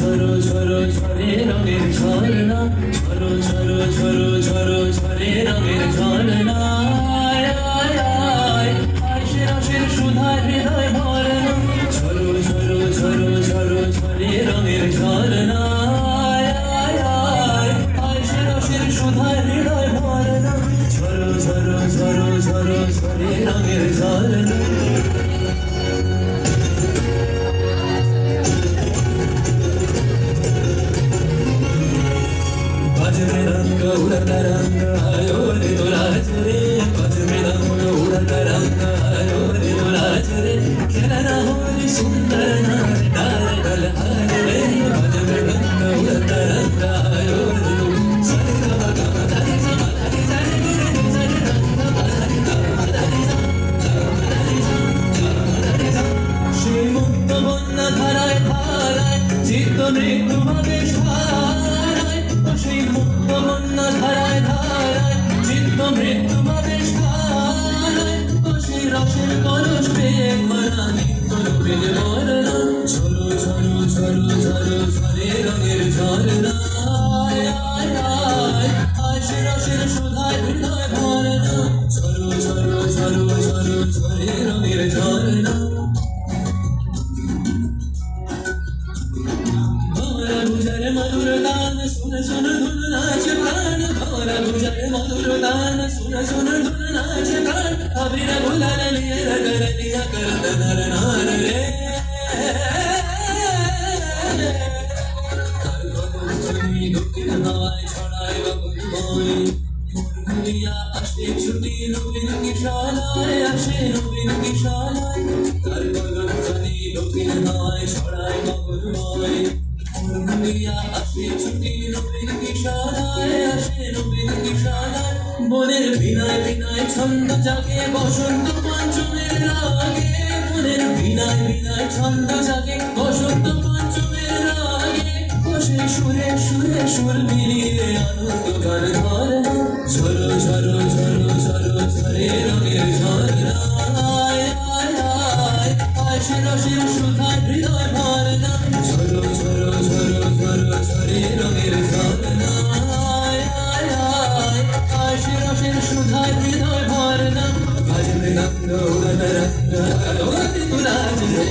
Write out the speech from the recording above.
ঝরো ঝরো ঝরে রঙের ঝরনা, ঝরো ঝরো ঝরো ঝরো ঝরে রঙের ঝরনা। আয় আয় আয় আয় সে রসের সুধায় হৃদয় ভরনা, ঝরো ঝরো ঝরো ঝরো ঝরে রঙের ঝরনা। আয় আয় আয় আয় সে রসের সুধায় হৃদয় ভরনা, ঝরো ঝরো ঝরো ঝরো ঝরে রঙের ঝরনা। रंग उड़ता रंग आयो रे दुलाज रे, बज में रंग उड़ता रंग आयो रे दुलाज रे, खेलना हो रे सुंदर नार डाल गलहार रे, बज में रंग उड़ता रंग आयो रे सरे गा गा धरे सा धरे सा रे सरे गा गा धरे गा धरे सा धरे सा धरे सा। श्री मुक्त बन्ना धाराय धाराय चित्त मृत्यु भावेश धाराय, श्री मुक्त बन्ना धाराय धाराय चित्त मृत्यु भावेश धाराय, श्री रसेर परश पेয়ে ভরা নিত্য রূপের বর্ণনা, ঝরো ঝরো ঝরো ঝরো ঝরে রঙের ঝরনা। আয় আয় আয় আয় সে রসের সুধায় হৃদয় ভরনা, ঝরো ঝরো ঝরো ঝরো ঝরে রঙের ঝরনা। मधुर गान सुन सुन धुन नाच प्राण, भौरा गुजर मधुर गान सुन सुन धुन नाच प्राण, अबीर गुलाल लिए रगर लिया करत नर नार रे। दक्षिण हवाएं छड़ाए बबुल बोई, मुरमुरिया असली छुटी रुबिन की शालाएं, असली रुबिन की शालाएं, कर गगन चली दक्षिण हवाएं छड़ाए बबुल बोई, मुरमुरिया असली छुटी रुबिन की शालाएं, असली रुबिन की शालाएं। বনের বিনায় বিনায় ছন্দ জাগে বসন্ত পঞ্চমের রাগে, বনের বিনায় বিনায় ছন্দ জাগে বসন্ত পঞ্চমের রাগে, বসে সুরে সুরে সুর মিলিয়ে আনন্দ গান ধরে, ঝরো ঝরো ঝরো ঝরো ঝরে রঙের ঝরনা। আয় আয় আয় আয় সে রসের সুধায় হৃদয় ভরনা, ঝরো ঝরো ঝরো ঝরো ঝরে রঙের ঝরনা। আয় আয় আয় আয় সে রসের সুধায় হৃদয় ভরনা, বাজবে রঙ্গ উড়ান রঙ্গ আলো রে দুলাজ রে।